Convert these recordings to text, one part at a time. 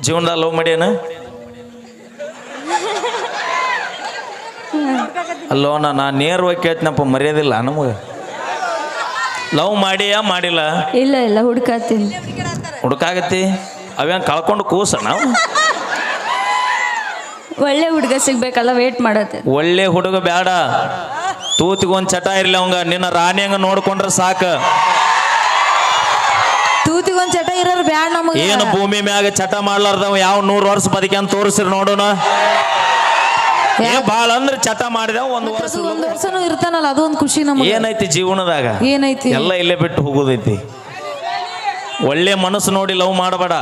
ಜೀವನದಾಗ ಲವ್ ಮಾಡ್ಯಾನ ಅಲ್ಲೋ ನಾ ನೇರವಾಗಿ ಕೇಳ್ತೀನಪ್ಪ ಮರ್ಯಾದಿಲ್ಲ ನಮಗೆ ಲವ್ ಮಾಡಿಯಾ ಮಾಡಿಲ್ಲ ಇಲ್ಲ ಇಲ್ಲ ಹುಡುಕಾತೀನಿ ಹುಡುಕಾಗತ್ತಿ ಅವೇನು ಕಳ್ಕೊಂಡು ಕೂಸ ನಾವು ಒಳ್ಳೆ ಹುಡುಗ ಸಿಗ್ಬೇಕಲ್ಲ ವೇಟ್ ಮಾಡತ್ತೆ ಒಳ್ಳೆ ಹುಡುಗ ಬೇಡ ತೂತಿಗೊಂದು ಚಟ ಇರ್ಲಿ ಅವಂಗ ನಿನ್ನ ರಾಣಿ ಹಂಗ ನೋಡ್ಕೊಂಡ್ರೆ ಸಾಕ ತೂತಿಗೊಂದ್ ಚಟ ಇರೋರು ಬ್ಯಾಡ ನಮಗೆ ಏನು ಭೂಮಿ ಮ್ಯಾಗ ಚಟ ಮಾಡ್ಲಾರ್ದವ ಯಾವ 100 ವರ್ಷ ಬದುಕ್ಯಾನ್ ತೋರಿಸ್ರಿ ನೋಡೋಣ ಬಾಳ ಅಂದ್ರೆ ಚಟ ಮಾಡಿದ ಒಂದು ವರ್ಷನೂ ಇರ್ತಾನಲ್ಲ ಅದು ಒಂದು ಖುಷಿ ನಮಗೆ ಏನೈತಿ ಜೀವನದಾಗ ಏನೈತಿ ಎಲ್ಲ ಇಲ್ಲೇ ಬಿಟ್ಟು ಹೋಗೋದೈತಿ ಒಳ್ಳೆ ಮನಸ್ಸು ನೋಡಿ ಲವ್ ಮಾಡಬೇಡ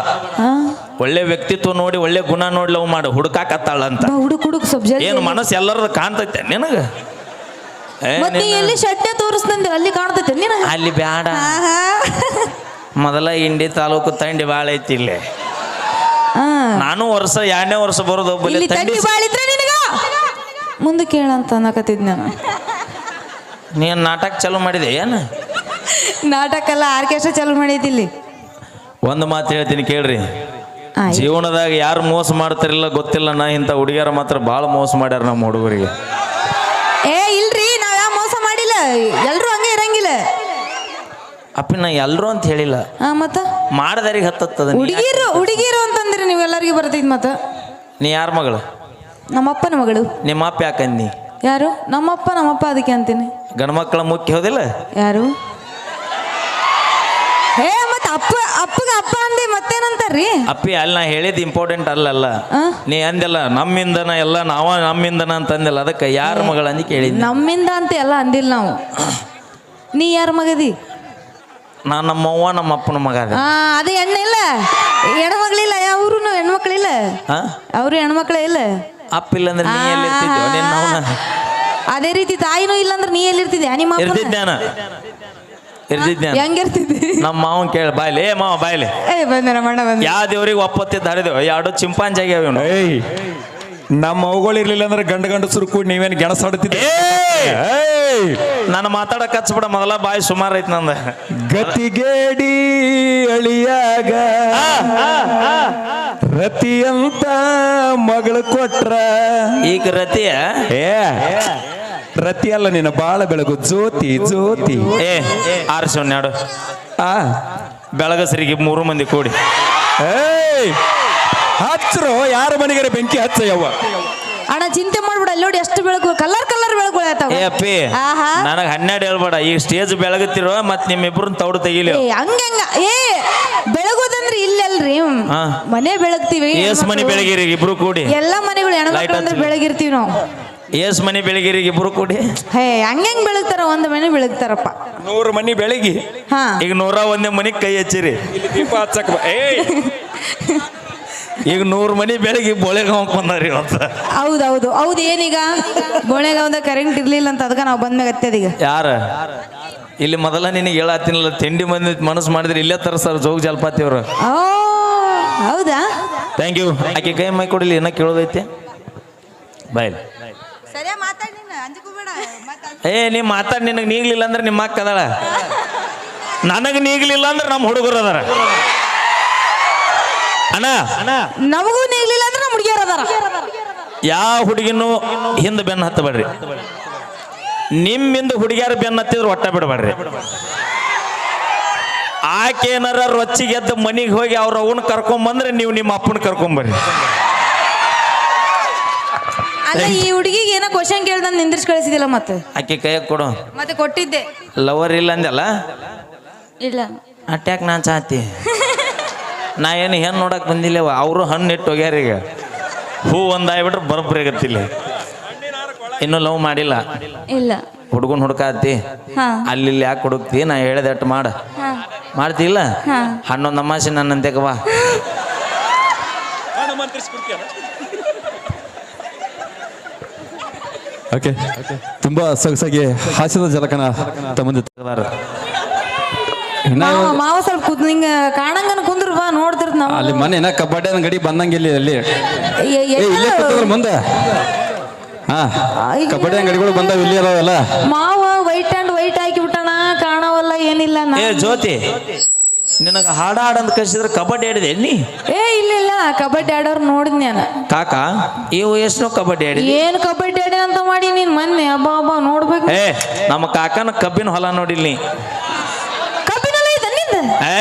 ಒಳ್ಳೆ ವ್ಯಕ್ತಿತ್ವ ನೋಡಿ ಒಳ್ಳೆ ಗುಣ ನೋಡಿ ಲವ್ ಮಾಡು ಹುಡುಕಾಕತ್ತಾಳ ಅಂತ ಹುಡುಕ್ ಸಬ್ಜೆಕ್ಟ್ ಏನು ಮನಸ್ಸು ಎಲ್ಲರ ಕಾಣ್ತೈತೆ ನಿನಗ ಎಲ್ಲಿ ಶಟ್ಟ ತೋರಿಸ್ದಂದ್ರೆ ಅಲ್ಲಿ ಕಾಣ್ತೈತೆ ನೀನ ಅಲ್ಲಿ ಬ್ಯಾಡ ಮೊದಲ ಇಂಡಿ ತಾಲೂಕು ತಂಡಿ ಬಾಳ ಐತಿ ಇಲ್ಲಿ ನಾನು ವರ್ಷ 2ನೇ ವರ್ಷ ಬರೋದು ಮುಂದೆ ಕೇಳಂತ ಅನ್ನಕತ್ತಿದ್ ನಾನು ನೀನ್ ನಾಟಕ ಚಾಲು ಮಾಡಿದೆ ಏನು ನಾಟಕ ಎಲ್ಲ ಆರ್ಕೆಸ್ಟ್ರಾ ಚಾಲು ಮಾಡಿದಿಲ್ಲಿ ಒಂದು ಮಾತು ಹೇಳ್ತೀನಿ ಕೇಳ್ರಿ ಜೀವನದಾಗ ಯಾರು ಮೋಸ ಮಾಡ್ತಾರಿಲ್ಲ ಗೊತ್ತಿಲ್ಲ ನಾ ಇಂಥ ಹುಡುಗಿಯರ ಮಾತ್ರ ಭಾಳ ಮೋಸ ಮಾಡ್ಯಾರ ನಮ್ಮ ಹುಡುಗರಿಗೆ ಇಲ್ರಿ ನಾವ್ ಯಾವ ಮೋಸ ಮಾಡಿಲ್ಲ ಎಲ್ರು ಹಂಗೆ ಇರಂಗಿಲ್ಲ ಅಪ್ಪಿ ನಾ ಎಲ್ರು ಅಂತ ಹೇಳಿಲ್ಲ ಮತ್ತ ಮಾಡದಾರಿಗೆ ಹತ್ತದ ಹುಡುಗಿರು ಅಂತಂದ್ರೆ ನೀವೆಲ್ಲರಿಗೂ ಬರ್ತೈತಿ ಮತ್ತ ನೀ ಯಾರ ಮಗಳು ನಮ್ಮಪ್ಪನ ಮಗಳು ನಿಮ್ಮ ಅಪ್ಪ ಯಾಕಂದಿ ಯಾರು ನಮ್ಮಪ್ಪ ಅದಕ್ಕೆ ಅಂತೀನಿ ಗಂಡ್ಮಕ್ಳ ಮುಖ್ಯ ಹೋದಿಲ್ಲ ಯಾರು ಮತ್ತ ಅಪ್ಪಗ ಅಪ್ಪ ಅಂದಿ ಮತ್ತೇನಂತಾರ್ರಿ ಅಪ್ಪಿ ಅಲ್ಲಿ ನಾ ಹೇಳಿದ್ ಇಂಪಾರ್ಟೆಂಟ್ ಅಲ್ಲಲ್ಲ ನೀ ಅಂದೆಲ್ಲ ನಮ್ಮಿಂದನ ಎಲ್ಲ ನಾವ ನಮ್ಮಿಂದನ ಅಂತ ಅಂದಿಲ್ಲ ಅದಕ್ಕೆ ಯಾರ ಮಗಳ ಅಂದಿ ಕೇಳಿದ್ನಿ ನಮ್ಮಿಂದ ಅಂತ ಎಲ್ಲ ಅಂದಿಲ್ಲ ನಾವು ನೀ ಯಾರ ಮಗದಿ ನಾ ನಮ್ಮವ್ವ ನಮ್ಮ ಅಪ್ಪನ ಮಗ ಅದೇ ಹೆಣ್ಣಿಲ್ಲ ಹೆಣ್ಮಕ್ಳಿಲ್ಲ ಅವ್ರು ಹೆಣ್ಮಕ್ಳಿಲ್ಲ ಅವ್ರು ಹೆಣ್ಮಕ್ಳೇ ಇಲ್ಲ ಅಪ್ಪ ಇಲ್ಲ ಅಂದ್ರೆ ನೀ ಎಲ್ಲಿ ಇರ್ತಿದ್ದೆ ನಿನ್ನ ಅದೇ ರೀತಿ ತಾಯಿನೂ ಇಲ್ಲ ಅಂದ್ರೆ ನೀ ಎಲ್ಲಿ ಇರ್ತಿದ್ದೆ ನಿಮ್ಮ ಇರ್ತಿದ್ದೆ ಹೆಂಗಿರ್ತಿದ್ದಿ ನಮ್ಮ ಮಾವನ್ ಕೇಳ ಬಾಯ್ಲೆ ಮಾವ ಬಾಯ್ಲೆ ಬಂದ ಮಣ್ಣ ಬಂದ ಯಾವ ದೇವ್ರಿಗೆ ಒಪ್ಪತ್ತಿದ್ದು ಹರಿದೇವು 2 ಚಿಂಪಾಂಜಿ ಆಗ್ಯಾವ ನಮ್ಮ ಅವುಗಳು ಇರ್ಲಿಲ್ಲ ಅಂದ್ರೆ ಗಂಡಸರು ಕೂಡ ನೀವೇನು ಗೆಣಸಾಡುತ್ತಿದ್ದೆ ನಾನು ಮಾತಾಡಕ್ ಹಚ್ಬಿಡ ಮೊದಲ ಬಾಯಿ ಸುಮಾರು ಐತಿ ನಂದ ಗತಿಗೇಡಿ ಅಳಿಯಾಗ ರತಿ ಅಂತ ಮಗಳು ಕೊಟ್ರ ಈಗ ರತಿಯ ರತಿ ಅಲ್ಲ ನಿನ್ನ ಬಾಳ ಬೆಳಗು ಜ್ಯೋತಿ ಆರಿಸೋಣ ಬೆಳಗಸರಿಗೆ 3 ಮಂದಿ ಕೂಡಿ ಹಚ್ಚರು ಯಾರ ಮನೆಗಾರ ಬೆಂಕಿ ಹಚ್ಚಯ್ಯವ್ವ ಅಣ್ಣ ಚಿಂತೆ ಮಾಡ್ಬಿಡ ಅಲ್ಲಿ ನೋಡಿ ಎಷ್ಟು ಬೆಳಕು ಕಲರ್ ಬೆಳಕು ಅಪ್ಪಿ ನನಗೆ 12 ಹೇಳ್ಬೇಡ ಈಗ ಸ್ಟೇಜ್ ಬೆಳಗುತ್ತಿರೋ ಮತ್ ನಿಮ್ಮಿಬ್ರು ತೌಡು ತೆಗಿಲಿ ಹಂಗಂಗ ಬೆಳಗೋದಂದ್ರೆ ಇಲ್ಲಲ್ರಿ ಮನೆ ಬೆಳಗ್ತೀವಿ ಮನೆ ಬೆಳಗಿರಿ ಇಬ್ರು ಕೂಡಿ ಎಲ್ಲ ಮನೆಗಳು ಹೆಣ್ಮಕ್ಳು ಅಂದ್ರೆ ಬೆಳಗಿರ್ತೀವಿ ನಾವು ಮನೆ ಬೆಳಗಿರಿ ಇಬ್ರು ಕೂಡಿ ಹಂಗೆಂಗ್ ಬೆಳಗ್ತಾರ ಒಂದ್ ಮನೆ ಬೆಳಗ್ತಾರಪ್ಪ 100 ಮನಿ ಬೆಳಗಿ ಈಗ 101ನೇ ಮನಿಗೆ ಕೈ ಹಚ್ಚಿರಿ ದೀಪ ಹಚ್ಚಕ್ ಈಗ 100 ಮನಿ ಬೆಳಗ್ಗೆ ಬೋಳೆಗಾವ್ ಬಂದಾರಿ ಅಂತ ಹೌದು ಏನೀಗ ಬೋಳೆಗಾವ್ದ ಕರೆಂಟ್ ಇರ್ಲಿಲ್ಲ ಅಂತ ಅದಕ್ಕೆ ನಾವು ಬಂದ್ಮ್ಯಾಗ ಹತ್ತದೀಗ ಯಾರ ಇಲ್ಲಿ ಮೊದಲ ನಿನಗೆ ಹೇಳತ್ತೀನಲ್ಲ ತಿಂಡಿ ಮಂದಿ ಮನಸ್ಸು ಮಾಡಿದ್ರೆ ಇಲ್ಲೇ ತರಸ್ತಾರ ಜೋಗ ಜಲಪಾತಿ ಅವರು ಹೌದಾ ಥ್ಯಾಂಕ್ ಯು ಆಕೆ ಕೈ ಮೈ ಕೊಡಲಿ ಏನ ಕೇಳೋದೈತೆ ಬಾಯ್ ನೀ ಮಾತಾಡಿ ನಿನಗೆ ನೀಗ್ಲಿಲ್ಲ ಅಂದ್ರೆ ನಿಮ್ಮ ಅಕ್ಕ ಅದಾಳ ನನಗೆ ನೀಗ್ಲಿಲ್ಲ ಅಂದ್ರೆ ನಮ್ಮ ಹುಡುಗರು ಅದಾರ ಅಣ್ಣ ನಮಗೂ ನೀಗ್ಲಿಲ್ಲ ಅಂದ್ರೆ ನಮ್ಮ ಹುಡುಗಿಯರು ಅದಾರ ಯಾವ ಹುಡುಗಿನೂ ಹಿಂದೆ ಬೆನ್ನು ಹತ್ತಬೇಡ್ರಿ ನಿಮ್ಮಿಂದ ಹುಡುಗಿಯರು ಬೆನ್ನು ಹತ್ತಿದ್ರು ಒಟ್ಟ ಬಿಡಬೇಡ್ರಿ ಆಕೆ ಏನಾರ ರೊಚ್ಚಿಗೆ ಎದ್ದು ಮನಿಗೆ ಹೋಗಿ ಅವ್ರ ಅವನ್ನ ಕರ್ಕೊಂಬಂದ್ರೆ ನೀವು ನಿಮ್ಮ ಅಪ್ಪನ ಕರ್ಕೊಂಬರ್ರಿ ಅಲ್ಲ ಈ ಹುಡುಗಿಗೆ ಏನೋ ಕ್ವಶನ್ ಕೇಳ್ದ ನಿಂದ್ರಿಸಿ ಕಳಿಸಿದಿಲ್ಲ ಮತ್ತೆ ಆಕೆ ಕೈಯಾಗ ಕೊಡು ಮತ್ತೆ ಕೊಟ್ಟಿದ್ದೆ ಲವರ್ ಇಲ್ಲ ಅಂದಲ್ಲ ಇಲ್ಲ ಅಟ್ಯಾಕ್ ನಾನ್ ಚಾತಿ ನಾ ಏನು ಹೆಣ್ಣು ನೋಡಕ್ ಬಂದಿಲ್ಲ ಅವರು ಹಣ್ಣು ಇಟ್ಟು ಹೋಗ್ಯಾರ ಈಗ ಹೂ ಒಂದಾಗ್ಬಿಟ್ರೆ ಬರೋಬ್ಬರಿ ಆಗತ್ತಿಲ್ಲ ಇನ್ನು ಲವ್ ಮಾಡಿಲ್ಲ ಇಲ್ಲ ಹುಡುಗನ್ ಹುಡುಕಾತಿ ಅಲ್ಲಿ ಯಾಕೆ ಹುಡುಕ್ತಿ ನಾ ಹೇಳಿದೆ ಅಟ್ಟು ಮಾಡ ಮಾಡ್ತಿಲ್ಲ 11 ಅಮಾಸೆ ನನ್ನಂತೆಕ ಬಾ ಓಕೆ ತುಂಬಾ ಸೊಗಸಾಗಿ ಹಾಸ್ಯದ ಜಲಕನ ತಮ್ಮಂದು ಮಾವ ಸ್ವಲ್ಪ ನಿಂಗ ಕಾಣಂಗನ ಕುಂದ್ರು ಬಾ ನೋಡ್ತಿರ್ತ ನಾವು ಅಲ್ಲಿ ಮನೆ ಕಬಡ್ಡಿ ಗಡಿ ಬಂದಂಗಿಲ್ಲ ಅಲ್ಲಿ ಇಲ್ಲೇ ಮುಂದೆ ಕಬಡ್ಡಿ ಅಂಗಡಿಗಳು ಬಂದಾವ ಇಲ್ಲಿ ಅದಾವಲ್ಲ ಮಾವ ವೈಟ್ ಅಂಡ್ ವೈಟ್ ಹಾಕಿ ಬಿಟ್ಟಣ ಕಾಣವಲ್ಲ ಏನಿಲ್ಲ ಜ್ಯೋತಿ ನಿನಗ ಹಾಡ ಹಾಡಂತ ಕಳಿಸಿದ್ರೆ ಕಬಡ್ಡಿ ಆಡಿದೆ ನೀ ಇಲ್ಲ ಕಬಡ್ಡಿ ಆಡೋರು ನೋಡಿದ್ ನಾನು. ಕಾಕ ಈ ವಯಸ್ಸು ಕಬಡ್ಡಿ ಆಡಿ ಏನ್ ಕಬಡ್ಡಿ ಆಡಿ ಅಂತ ಮಾಡಿ ನೀನ್ ಮೊನ್ನೆ ಹಬ್ಬ ಹಬ್ಬ ನೋಡ್ಬೇಕು. ಏ ನಮ್ಮ ಕಾಕನ ಕಬ್ಬಿನ ಹೊಲ ನೋಡಿಲ್ ನೀ. ಕಬ್ಬಿನಲ್ಲ ಇದೆ ನಿಂದ.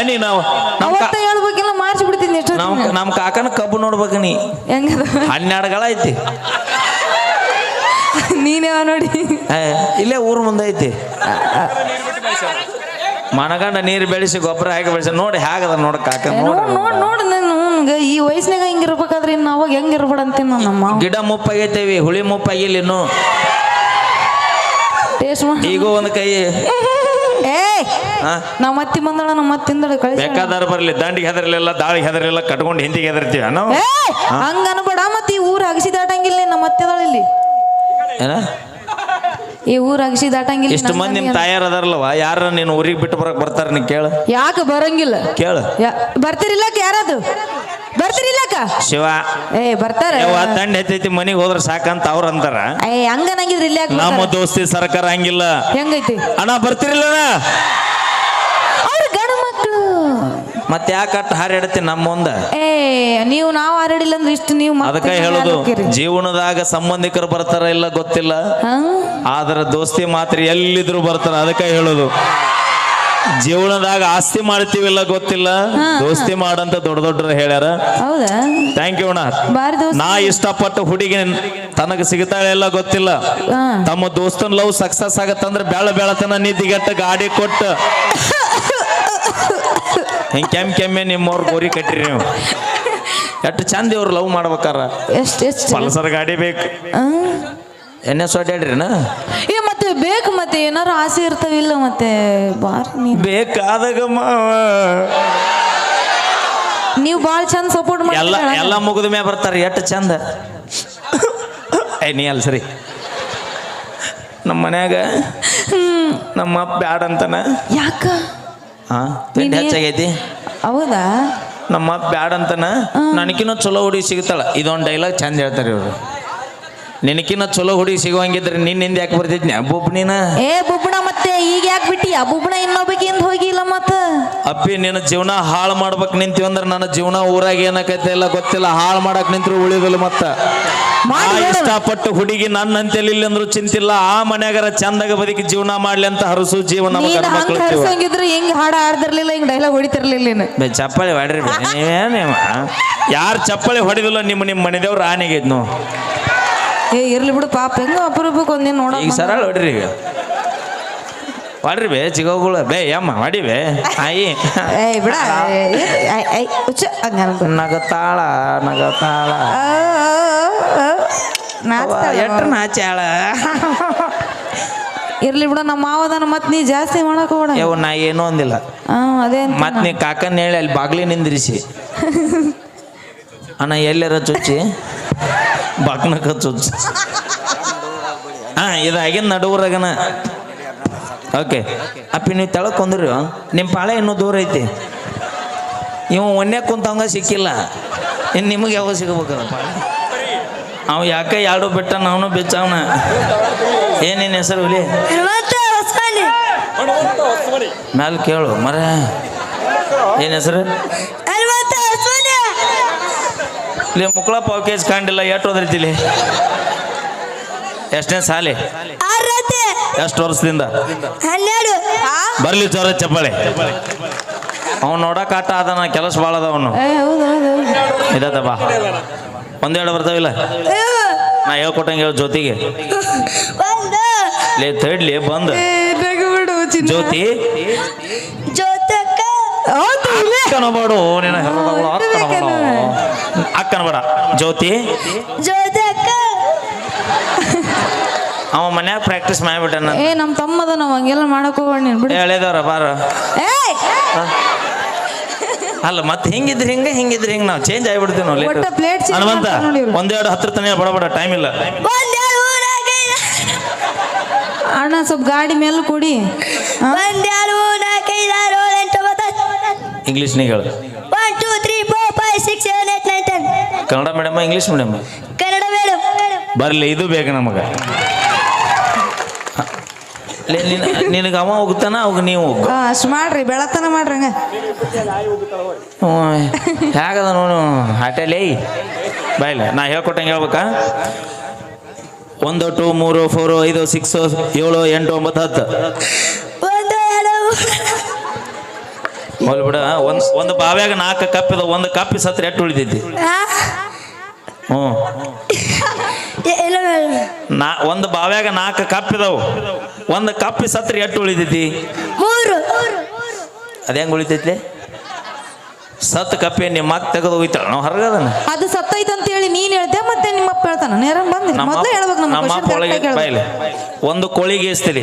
ನೀ ನಾವು ಅವತ್ತ ಹೇಳ್ಬೇಕಿಲ್ಲ ಮಾರ್ಚ್ ಬಿಡ್ತೀನಿ ಎಷ್ಟು. ನಮ್ಮ ಕಾಕನ ಕಬ್ಬು ನೋಡ್ಬೇಕು ನೀ. ಹೆಂಗದ 12 ಐತಿ. ನೀನೇ ನೋಡಿ. ಇಲ್ಲೇ ಊರ್ ಮುಂದೆ ಐತಿ. ಮನಗಂಡ ನೀರು ಬೆಳೆಸಿ ಗೊಬ್ಬರ ಹಾಕಿ ಬೆಳೆಸಿ ನೋಡಿ ಹೇಗದ ನೋಡ ಕಾಕ. ನೋಡ್ ನಾನು ಈ ವಯಸ್ಸಿನಾಗ ಹಿಂಗಿರ್ಬೇಕಾದ್ರೆ ಇನ್ನು ಅವಾಗ ಹೆಂಗಿರ್ಬೇಡ ಅಂತೀನಿ ನಮ್ಮ. ಗಿಡ ಮುಪ್ಪಾಗೈತೇವಿ, ಹುಳಿ ಮುಪ್ಪಾಗಿಲ್ಲ ಇನ್ನು. ಟೇಸ್ಟ್ ಈಗ ಒಂದ್ ಕೈ ನಮ್ಮ ಅತ್ತಿ ಬಂದಳ, ನಮ್ಮ ಅತ್ತಿ ತಿಂದಳ ಕಳಿಸಿ. ಬೇಕಾದಾರ ಬರ್ಲಿ, ದಂಡಿಗೆ ಹೆದರ್ಲಿಲ್ಲ, ದಾಳಿಗೆ ಹೆದರ್ಲಿಲ್ಲ, ಕಟ್ಕೊಂಡು ಹಿಂದಿಗೆ ಹೆದರ್ತೀವಿ ನಾವು. ಹಂಗ ಅನ್ಬೇಡ. ಮತ್ತೆ ಈ ಊರು ಅಗಸಿ ದಾಟಂಗಿಲ್ಲ ನಮ್ಮ ಅತ್ತೆದಾಳ ಇಲ್ಲಿ. ಈ ಊರು ಅಗಸಿ ದಾಟಂಗಿಲ್ಲ. ಇಷ್ಟು ಮಂದಿ ನಿಮ್ ತಾಯಾರ ಅದಾರಲ್ವ, ಯಾರ ನೀನು ಊರಿಗೆ ಬಿಟ್ಟು ಬರಕ್ ಬರ್ತಾರ? ನೀ ಕೇಳ. ಯಾಕೆ ಬರಂಗಿಲ್ಲ? ಕೇಳ. ಬರ್ತಿರಿಲ್ಲಕ್ಕ? ಯಾರದು ಬರ್ತಿರಿಲ್ಲಕ್ಕ? ಶಿವ. ಬರ್ತಾರ. ತಂಡ ಹೆಚ್ಚೈತಿ ಮನಿಗೆ ಹೋದ್ರ ಸಾಕಂತ ಅವ್ರ ಅಂತಾರ. ಹಂಗನಂಗಿದ್ರಿ ಇಲ್ಲ. ನಮ್ಮ ದೋಸ್ತಿ ಸರ್ಕಾರ ಹಂಗಿಲ್ಲ. ಹೆಂಗೈತಿ ಅಣ್ಣ ಬರ್ತಿರಿಲ್ಲ? ಅವ್ರ ಗಂಡ ಮಕ್ಕಳು ಮತ್ತೆ ಯಾಕಟ್ಟು ಹಾರಾಡತಿ ನಮ್ಮ ಮುಂದ? ನೀವು ನಾವು ಹಾರಾಡಿಲ್ಲ ಅಂದ್ರೆ ಇಷ್ಟು ನೀವು. ಅದಕ್ಕೆ ಹೇಳೋದು, ಜೀವನದಾಗ ಸಂಬಂಧಿಕರು ಬರ್ತಾರ ಇಲ್ಲ ಗೊತ್ತಿಲ್ಲ, ಆದ್ರ ದೋಸ್ತಿ ಮಾತ್ರ ಎಲ್ಲಿದ್ರು ಬರ್ತಾರ. ಅದಕ್ಕೆ ಹೇಳೋದು, ಜೀವನದಾಗ ಆಸ್ತಿ ಮಾಡ್ತೀವಿಲ್ಲ ಗೊತ್ತಿಲ್ಲ, ದೋಸ್ತಿ ಮಾಡಂತ ದೊಡ್ಡ ದೊಡ್ಡರು ಹೇಳ್ಯಾರ. ಹೌದಾ? ಥ್ಯಾಂಕ್ ಯು ಅಣ್ಣ. ನಾ ಇಷ್ಟಪಟ್ಟ ಹುಡುಗಿ ತನಗ ಸಿಗ್ತಾಳೆ ಎಲ್ಲ ಗೊತ್ತಿಲ್ಲ. ತಮ್ಮ ದೋಸ್ತನ ಲವ್ ಸಕ್ಸಸ್ ಆಗತ್ತಂದ್ರೆ ಬೆಳತನ ನಿದ್ದಿಗೆಟ್ಟ ಗಾಡಿ ಕೊಟ್ಟ ಹಿಂಗ್ ಕೆಮ್ಮೆ ನಿಮ್ಮವ್ರ ಗೋರಿ ಕಟ್ಟ್ರಿ ನೀವು. ಎಷ್ಟು ಚಂದ ಇವ್ರು ಲವ್ ಮಾಡ್ಬೇಕಾರ. ಪಲ್ಸರ್ ಗಾಡಿ ಬೇಕು, ಎಣ್ಣೆ ಸೊಡ್ಯಾಡ್ರಿನ ಮತ್ತೆ ಬೇಕು. ಮತ್ತೆ ಏನಾರು ಆಸೆ ಇರ್ತಾವಿಲ್ಲ ಮತ್ತೆ ಬಾರಿ ಬೇಕಾದಾಗ ನೀವು ಬಾಳ ಚಂದ ಸಪೋರ್ಟ್ ಮಾಡಿ ಎಲ್ಲ ಮುಗಿದ ಮ್ಯಾಗ ಬರ್ತಾರೆ. ಎಷ್ಟು ಚಂದ. ನೀ ಅಲ್ ಸರಿ. ನಮ್ಮ ಮನ್ಯಾಗ ನಮ್ಮ ಅಪ್ಪ ಬ್ಯಾಡ ಅಂತಾನ. ಯಾಕ? ಹೆಚ್ಚಾಗೈತಿ. ಹೌದಾ? ನಮ್ಮ ಅಪ್ಪ ಬ್ಯಾಡ ಅಂತಾನ. ನನಕಿನ್ನ ಚಲೋ ಹುಡುಗಿ ಸಿಗ್ತಾಳ. ಇದೊಂದು ಡೈಲಾಗ್ ಚಂದ ಹೇಳ್ತಾರೆ ಇವ್ರು. ನಿನಕಿನ್ನ ಚಲೋ ಹುಡುಗಿ ಸಿಗುವಂಗಿದ್ರೆ ನಿನ್ನಿಂದ ಯಾಕೆ ಬರ್ತಿದ್ನಿ ಬುಬ್ಣಿನ? ಬುಬ್ಣ ಮತ್ತೆ ಈಗ ಯಾಕೆ ಬಿಟ್ಟಿ? ಬುಬ್ಣ ಇನ್ನೊಬ್ಬಕಿಂದ ಹೋಗಿಲ್ಲ ಮತ್ತ. ಅಪ್ಪಿ ನಿನ್ನ ಜೀವನ ಹಾಳು ಮಾಡ್ಬೇಕು ನಿಂತೀವಿ ಅಂದ್ರೆ ನನ್ನ ಜೀವನ ಊರಾಗ ಏನಕೈತೆ ಎಲ್ಲ ಗೊತ್ತಿಲ್ಲ. ಹಾಳು ಮಾಡಕ್ ನಿಂತ್ರು ಉಳಿದಿಲ್ಲ. ಮತ್ತ ಇಷ್ಟಪಟ್ಟು ಹುಡುಗಿ ನನ್ನ ಅಂತೇಳಿ ಇಲ್ಲ ಅಂದ್ರು ಚಿಂತಿಲ್ಲ. ಆ ಮನ್ಯಾಗರ ಚಂದಾಗ ಬದುಕಿ ಜೀವನ ಮಾಡ್ಲಿ ಅಂತ ಹರಸು ಜೀವನ. ಹರಸಂಗಿದ್ರೆ ಹೆಂಗ್ ಹಾಡ ಆಡ್ದಿರ್ಲಿಲ್ಲ, ಹಿಂಗ್ ಡೈಲಾಗ್ ಹೊಡಿತಿರ್ಲಿಲ್ಲ. ಚಪ್ಪಾಳಿ ಹೊಡ್ರಿ ನೀವೇನೇಮ. ಯಾರು ಚಪ್ಪಾಳಿ ಹೊಡಿದಿಲ್ಲ ನಿಮ್ಮ ಮನೆದೇವ್ರು ಆನೆಗೆ ನೋ. ಇರ್ಲಿ ಬಿಡು ಪಾಪ. ಹೆಂಗ ಅಪರೂಪಕ್ಕೆ ಒಂದೇನು ನೋಡ. ಈಗ ಸರಳ ಹೊಡ್ರಿ. ಈಗ ಹೊಡ್ರಿ ಬೇ ಚಿಗೋಗುಳ ಬೇ ಅಮ್ಮ ಹೊಡಿಬೇ ಆಯಿ. ಬಿಡ ನಗತಾಳ ನಗತಾಳ ಎಟ್ಟ ನಾಚಾಳ. ಇರ್ಲಿ ಬಿಡ. ನಮ್ಮ ಮಾವದನ ಮತ್ ನೀ ಜಾಸ್ತಿ ಮಾಡಕ್ ಹೋಡ. ನಾ ಏನೂ ಅಂದಿಲ್ಲ. ಅದೇ ಮತ್ ನೀ ಕಾಕನ್ ಹೇಳಿ ಅಲ್ಲಿ ಬಾಗ್ಲಿ ನಿಂದ್ರಿಸಿ ಅಣ್ಣ ಎಲ್ಲಾರ ಚುಚ್ಚಿ ಬಾಗ್ನಕ ಚುಚ್ಚಿ. ಇದಾಗಿನ ನಡುವರಾಗನ. ಓಕೆ ಅಪ್ಪಿ ನೀವು ತೆಳಕ್ ಕೊಂದ್ರಿ. ನಿಮ್ಮ ಪಾಳೆ ಇನ್ನೂ ದೂರ ಐತಿ. ಇವ ಒನ್ನೆ ಕುಂತವಂಗ ಸಿಕ್ಕಿಲ್ಲ. ಇನ್ನು ನಿಮಗೆ ಯಾವಾಗ ಸಿಗಬೇಕದ ಪಾಳೆ? ಅವ ಯಾಕೆ ಯಾಡು ಬಿಟ್ಟ ನಾವನು ಬೆಚ್ಚವನ. ಏನೇನು ಹೆಸರು ಹುಲಿ? ಮ್ಯಾಲ ಕೇಳು ಮರ. ಏನು ಹೆಸರು? ಇಲ್ಲಿ ಮುಕ್ಕಳ ಪಾವ್ಕೇಜ್ ಕಾಣಿಲ್ಲ. ಎಷ್ಟು ಓದಿರ್ತಿಲಿ? ಎಷ್ಟನೇ ಸಾಲಿ? ಎಷ್ಟು ವರ್ಷದಿಂದ? 12. ಬರ್ಲಿ ಚೋರ ಚಪ್ಪಾಳೆ. ಅವ್ನು ನೋಡಕ್ ಆಟ ಅದಾನ. ಕೆಲಸ ಭಾಳ ಅದಾವನು. ಇದತ್ತ ಬಾ. ಒಂದೆರಡು ಬರ್ತಾವಿಲ್ಲ. ನಾ ಹೇಳ್ಕೊಟ್ಟಂಗೆ ಹೇಳು ಜೊತೆಗೆ. ಲೇ ತಡ್ಲಿ ಬಂದ ಜ್ಯೋತಿ ಅಕ್ಕನಬೇಡು. ನಿನ್ನ ಅಕ್ಕನಬೇಡ ಜ್ಯೋತಿ. ಅವ ಮನ್ಯಾಗ ಪ್ರಾಕ್ಟೀಸ್ ಮಾಡ್ಬಿಟ್ಟ. ನಮ್ಮ ತಮ್ಮದ ನಾವ್ ಹಂಗೆಲ್ಲ ಮಾಡಕ್ ಹೋಗ್ಬೇಡ ನೀನ್ ಬಿಡು. ಹೇಳಿದವ್ರ ಬಾರ. ಅಲ್ಲ ಮತ್ತೆ ಹಿಂಗಿದ್ರೆ ಹಿಂಗೆ ನಾವು ಚೇಂಜ್ ಆಗಿಬಿಡ್ತೀವಿ ನಾವು. ಹನುಮಂತ ಒಂದೆರಡು 10 ತನ ಬಡಬಡ ಟೈಮ್ ಇಲ್ಲ. ಅಣ್ಣ ಸ್ವಲ್ಪ ಗಾಡಿ ಮೇಲೆ ಕೊಡಿ. ಇಂಗ್ಲೀಷ್ನಾಗ ಹೇಳು. 1 2 3 4 5 6 7 8 9 10. Kannada medium English medium? Kannada medium. ಬರ್ಲಿ ಇದು ಬೇಕು ನಮಗ. ನಿನಗೆ ಅವ ಹೋಗ್ತಾನ ಅವಾಗ ನೀವು ಹೋಗು ಅಷ್ಟು ಮಾಡ್ರಿ ಬೆಳತನ ಮಾಡ್ರಿ ಹಂಗ ಹೇಗದ ನೋಡು ಹಾಟೆಲೇ ಬಾಯಿಲ್ಲ ನಾ ಹೇಳ್ಕೊಟ್ಟಂಗೆ ಹೇಳ್ಬೇಕಾ 1 2 3 4 5 6 7 8 9 10 ಒಂದು ಎರಡು ಹೋಲ್ ಬಿಡ ಒಂದು ಬಾವ್ಯಾಗ 4 ಕಪ್ಪಿದ ಒಂದು ಕಪ್ಪಿ ಸತ್ರ ಎಷ್ಟು ಉಳಿದೈತಿ ಹ್ಞೂ ಇಲ್ಲ ಒಂದು ಬಾವ್ಯಾಗ 4 ಕಪ್ಪಿದವು ಒಂದು ಕಪ್ಪಿ ಸತ್ರ ಎಷ್ಟು ಉಳಿದೈತಿ ಮೂರು ಅದೇ ಹೆಂಗೆ ಉಳಿತೈತಿ ಸತ್ ಕಪ್ಪಿ ನಿಮ್ಮ ಅಕ್ಕ ತೆಗೆದು ಹೋಗ್ತಾಳ ನಾವು ಹೊರಗದನ ಅದು ಸತ್ತೈತೆ ಅಂತ ಹೇಳಿ ನೀನ್ ಹೇಳ್ದೆ ಮತ್ತೆ ನಿಮ್ಮ ಅಪ್ಪ ಹೇಳ್ತಾನ ನೇರ ಬಂದ್ರಿ ಮೊದಲು ಹೇಳ್ಬೇಕು ನಮ್ಮ ಅಪ್ಪ ಒಳಗೆ ಬಾಯಿಲೆ ಒಂದು ಕೋಳಿಗೆ ಎಸ್ತಿಲಿ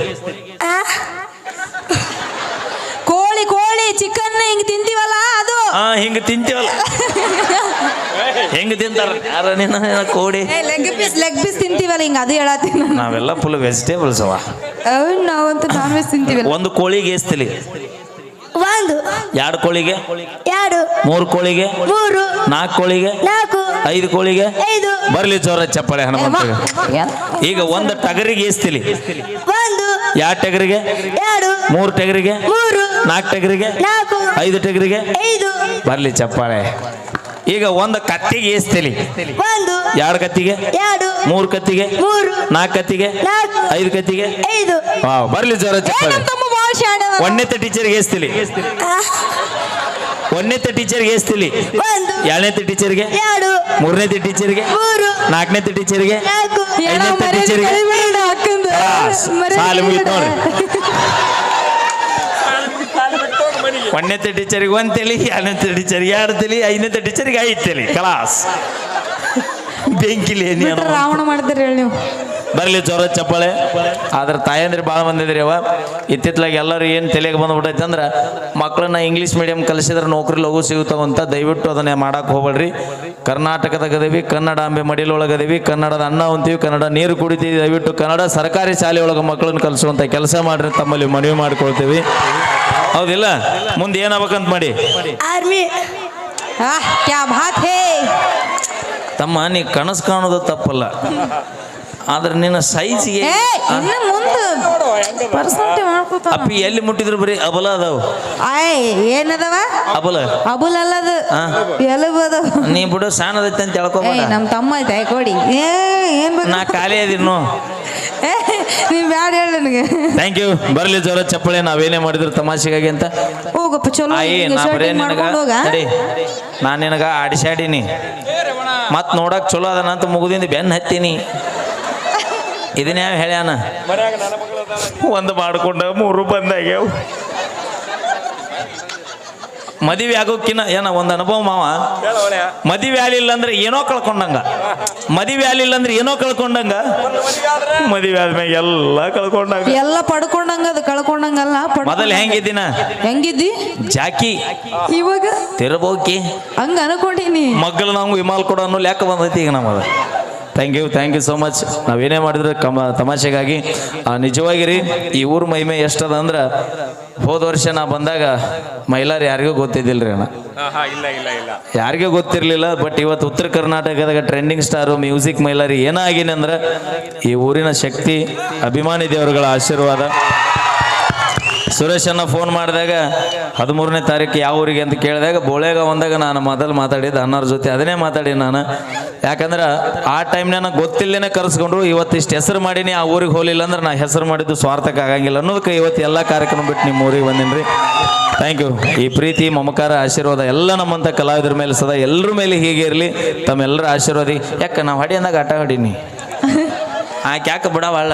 ಕೋಳಿ ಚಿಕನ್ ಹಿಂಗ್ ತಿಂತೀವಲ್ಲ ಅದು ಹಿಂಗ ತಿಂತೀವಲ್ಲ ಹೆಂಗ ತಿಂತಾರ ಯಾರ ನಿನ್ನ ಕೋಡಿ ಲೆಗ್ ಪೀಸ್ ತಿಂತೀವಲ್ಲ ಹಿಂಗ ಅದು ಹೇಳತ್ತೀನಿ ನಾವೆಲ್ಲ ಫುಲ್ ವೆಜಿಟೇಬಲ್ಸ್ ಅವ ನಾವಂತೂ ನಾನ್ ವೆಜ್ ತಿಂತೀವಲ್ಲ ಒಂದು ಕೋಳಿಗೆ ಎಸ್ತಿಲಿ ಒಂದು 2 ಕೋಳಿಗೆ ಎರಡು 3 ಕೋಳಿಗೆ ಮೂರು 4 ಕೋಳಿಗೆ ನಾಲ್ಕು 5 ಕೋಳಿಗೆ ಐದು ಬರ್ಲಿ ಜೋರ ಚಪ್ಪಾಳೆ ಹನುಮಂತಗೆ ಈಗ ಒಂದು ಟಗರಿಗೆ ಎಸ್ತಿಲಿ ಒಂದು 2 ಟಗರಿಗೆ ಎರಡು 3 ಟಗರಿಗೆ ಮೂರು 4 ಟಗರಿಗೆ ನಾಲ್ಕು 5 ಟಗರಿಗೆ ಐದು ಬರ್ಲಿ ಚಪ್ಪಾಳೆ ಈಗ ಒಂದು ಕತ್ತಿಗೆ ಎಸ್ತಿಲಿ ಒಂದು 2 ಕತ್ತಿಗೆ ಎರಡು 3 ಕತ್ತಿಗೆ ಮೂರು 4 ಕತ್ತಿಗೆ ನಾಲ್ಕು 5 ಕತ್ತಿಗೆ ಐದು ವಾವ್ ಬರ್ಲಿ ಜೋರ ಚಪ್ಪಾಳೆ ತಮ್ಮ ಭಾಳ ಶಾಣೆ ಅದಾನ. ಒಂದನೇ ಟೀಚರ್ಗೆ ಎಸ್ತಿಲಿ ಒಂದನೇ ಟೀಚರ್ಗೆ ಎಸ್ತಿಲಿ ಒಂದು 2ನೇ ಟೀಚರ್ಗೆ ಎರಡು 3ನೇ ಟೀಚರ್ಗೆ ಮೂರು 4ನೇ ಟೀಚರ್ಗೆ ನಾಲ್ಕು ಏನೋ 5ನೇ ಮರ್ಯಾದೆ ಟೀಚರ್ಗೆ ಕಳಿಬೇಡ ಅಕ್ಕಂದು. ಮರ್ಯಾದೆ ಸಾಲು ಮುಗಿತು ಕಳಿಬೇಡ. ನೋಡ್ರಿ 1ನೇ ಟೀಚರ್ಗೆ 1 ತಲಿ 2ನೇ ಟೀಚರ್ಗೆ 2 ತಲಿ 5ನೇ ಟೀಚರ್ಗೆ 5 ತಲಿ ಕಲಾಸ್ ಬೆಂಕಿಲಿ ಬಿಟ್ರೆ ರಾವಣ ಮಾಡ್ತೀರಿ ಹೇಳಿ ನೀವು ಬರಲಿ ಜೋರ ಚಪ್ಪಾಳೆ ಆದ್ರೆ ತಾಯಂದ್ರೆ ಭಾಳ ಬಂದಿದ್ರಿ ಅವ ಇತ್ತಿತ್ತಲಾಗ ಎಲ್ಲರೂ ಏನು ತಲೆಗೆ ಬಂದ್ಬಿಟ್ಟೈತೆ ಅಂದ್ರೆ ಮಕ್ಕಳನ್ನ ಇಂಗ್ಲೀಷ್ ಮೀಡಿಯಂ ಕಲಿಸಿದ್ರೆ ನೌಕರಿ ಲಘು ಸಿಗುತ್ತಾವಂತ ದಯವಿಟ್ಟು ಅದನ್ನೇ ಮಾಡಕ್ಕೆ ಹೋಗ್ಬೇಡ್ರಿ ಕರ್ನಾಟಕದಾಗದೀವಿ ಕನ್ನಡಾಂಬೆ ಮಡಿಲೊಳಗದೀವಿ ಕನ್ನಡದ ಅನ್ನ ಉಂತೀವಿ ಕನ್ನಡ ನೀರು ಕುಡಿತೀವಿ ದಯವಿಟ್ಟು ಕನ್ನಡ ಸರ್ಕಾರಿ ಶಾಲೆಯೊಳಗೆ ಮಕ್ಕಳನ್ನ ಕಲಿಸುವಂಥ ಕೆಲಸ ಮಾಡ್ರಿ ತಮ್ಮಲ್ಲಿ ಮನವಿ ಮಾಡ್ಕೊಳ್ತೀವಿ ಹೌದಿಲ್ಲ ಮುಂದೆ ಏನಾಗಬೇಕಂತ ಮಾಡಿ ಆರ್ಮಿ ಕ್ಯಾ ಬಾತ್ ಹೇ ತಮ್ಮ ನೀ ಕನಸು ಕಾಣೋದು ತಪ್ಪಲ್ಲ ಆದ್ರೆ ನಿನ್ನ ಸೈಜ್ಗೆ ಇನ್ನು ಮುಂದೆ ಪರ್ಸೆಂಟ್ ಮಾಡ್ಕೋತ ಅಪ್ಪಿ ಎಲ್ಲಿ ಮುಟ್ಟಿದ್ರು ಬರೀ ಅಬಲ ಅದಾವ ಆಯ್ ಏನದವ ಅಬಲ ಅಬುಲ್ ಅಲ್ಲದು ಎಲಬು ಅದಾವ ನೀ ಬಿಡು ಸಣ್ಣದೈತೆ ಅಂತ ಹೇಳ್ಕೊಬೇಡ ನಮ್ಮ ತಮ್ಮ ಐತೆ ಕೊಡಿ ಏನ್ ಬೇಕು ನಾ ಖಾಲಿ ಅದಿನ್ನು ನೀವ್ ಬ್ಯಾಡ ಹೇಳ ನನಗೆ ಥ್ಯಾಂಕ್ ಯು ಬರ್ಲಿ ಜೋರ ಚಪ್ಪಳೆ ನಾವೇನೇ ಮಾಡಿದ್ರು ತಮಾಷೆಗಾಗಿ ಅಂತ ಹೋಗಪ್ಪ ಚಲೋ ಆಯಿ ಹಿಂಗೆ ನಾ ಬರೇ shooting ನಿನಗ ಮಾಡ್ಕೊಂಡು ಹೋಗ ನಡಿ ನಾನು ನಿನಗ ಆಡಿಸಾಡೀನಿ ಮತ್ ನೋಡಕ್ ಚಲೋ ಅದನಂತ ಮುಗುದಿಂದ ಬೆನ್ನ ಹತ್ತೀನಿ ಇದನ್ನ ಯಾವ ಹೇಳ್ಯಾನ ಒಂದು ಮಾಡ್ಕೊಂಡ 3 ಬಂದಾಗ್ಯಾವ ಮದುವೆ ಆಗೋಕ್ಕಿನ್ನ ಏನ ಒಂದು ಅನುಭವ ಮಾವ ಮದುವೆ ಆಗ್ಲಿಲ್ಲ ಅಂದ್ರೆ ಏನೋ ಕಳ್ಕೊಂಡಂಗ ಮದುವೆ ಆಗ್ಲಿಲ್ಲ ಅಂದ್ರೆ ಏನೋ ಕಳ್ಕೊಂಡಂಗ ಮದುವೆ ಆದ್ಮ್ಯಾಗ ಎಲ್ಲ ಕಳ್ಕೊಂಡಂಗ ಎಲ್ಲ ಪಡ್ಕೊಂಡಂಗ ಅದು ಕಳ್ಕೊಂಡಂಗಲ್ಲ ಮೊದಲು ಹೆಂಗಿದ್ದೀನ ಹೆಂಗಿದ್ದಿ ಜಾಕಿ ಇವಾಗ ತಿರ್ಬೋಕಿ ಹಂಗ ಅನ್ಕೊಂಡೀನಿ ಮಗ್ಗಲು ನಾವು ವಿಮಾಲ್ ಕೊಡೋ ಅನ್ನೋ ಲೆಕ್ಕ ಬಂದೈತಿ ಈಗ ನಮ್ಮದು ಥ್ಯಾಂಕ್ ಯು ಸೋ ಮಚ್ ನಾವೇನೇ ಮಾಡಿದ್ರೆ ತಮಾಷೆಗಾಗಿ ನಿಜವಾಗಿರಿ ಈ ಊರು ಮಹಿಮೆ ಎಷ್ಟದ ಅಂದ್ರೆ ಹೋದ ವರ್ಷ ನಾ ಬಂದಾಗ ಮೈಲಾರಿ ಯಾರಿಗೂ ಗೊತ್ತಿದ್ದಿಲ್ರಿ ಅಣ್ಣ ಯಾರಿಗೂ ಗೊತ್ತಿರಲಿಲ್ಲ ಬಟ್ ಇವತ್ತು ಉತ್ತರ ಕರ್ನಾಟಕದಾಗ ಟ್ರೆಂಡಿಂಗ್ ಸ್ಟಾರು ಮ್ಯೂಸಿಕ್ ಮೈಲಾರಿ ಏನಾಗಿನಿ ಅಂದ್ರೆ ಈ ಊರಿನ ಶಕ್ತಿ ಅಭಿಮಾನಿ ದೇವರುಗಳ ಆಶೀರ್ವಾದ ಸುರೇಶನ್ನ ಫೋನ್ ಮಾಡಿದಾಗ 13ನೇ ತಾರೀಕು ಯಾವ ಊರಿಗೆ ಅಂತ ಕೇಳಿದಾಗ ಬೋಳೆಗಾಂವ್ ಅಂದಾಗ ನಾನು ಮೊದಲು ಮಾತಾಡಿದ್ದು ಅಣ್ಣವ್ರ ಜೊತೆ ಅದನ್ನೇ ಮಾತಾಡಿ ನಾನು ಯಾಕಂದ್ರೆ ಆ ಟೈಮ್ನ ನನಗೆ ಗೊತ್ತಿಲ್ಲೇ ಕರೆಸ್ಕೊಂಡ್ರು ಇವತ್ತು ಇಷ್ಟು ಹೆಸರು ಮಾಡೀನಿ ಆ ಊರಿಗೆ ಹೋಗಲಿಲ್ಲ ಅಂದ್ರೆ ನಾ ಹೆಸರು ಮಾಡಿದ್ದು ಸ್ವಾರ್ಥಕ್ಕೆ ಆಗಂಗಿಲ್ಲ ಅನ್ನೋದಕ್ಕೆ ಇವತ್ತು ಎಲ್ಲ ಕಾರ್ಯಕ್ರಮ ಬಿಟ್ಟು ನಿಮ್ಮ ಊರಿಗೆ ಬಂದೀನಿ ರೀ ಥ್ಯಾಂಕ್ ಯು ಈ ಪ್ರೀತಿ ಮಮಕಾರ ಆಶೀರ್ವಾದ ಎಲ್ಲ ನಮ್ಮಂಥ ಕಲಾವಿದರ ಮೇಲೆ ಸದಾ ಎಲ್ಲರ ಮೇಲೆ ಹೀಗೆ ಇರಲಿ ತಮ್ಮೆಲ್ಲರ ಆಶೀರ್ವಾದಿ ಯಾಕೆ ನಾವು ಹಡಿ ಅಂದಾಗ ಆಟ ಹೊಡೀನಿ ಆಕೆ ಯಾಕೆ ಬಿಡವಲ್ಲ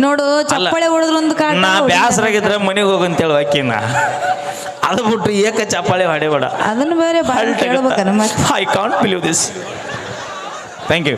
ನೋಡು ಚಪ್ಪಳೆ ಹೊಡೆದ್ರು ಒಂದು ಕಾಟ ನಾ ಬ್ಯಾಸರಾಗಿದ್ರೆ ಮನೆಗೆ ಹೋಗಂತೇಳಿ ಅಕ್ಕಿನ ಅದು ಬಿಟ್ಟು ಏಕ ಚಪ್ಪಾಳೆ ಹೊಡಿಬೇಡ ಅದನ್ನು ಬೇರೆ ಬಾಳ್ ಕೇಳ್ಬೇಕನ್ನ ಮತ್ತೆ I can't believe this thank you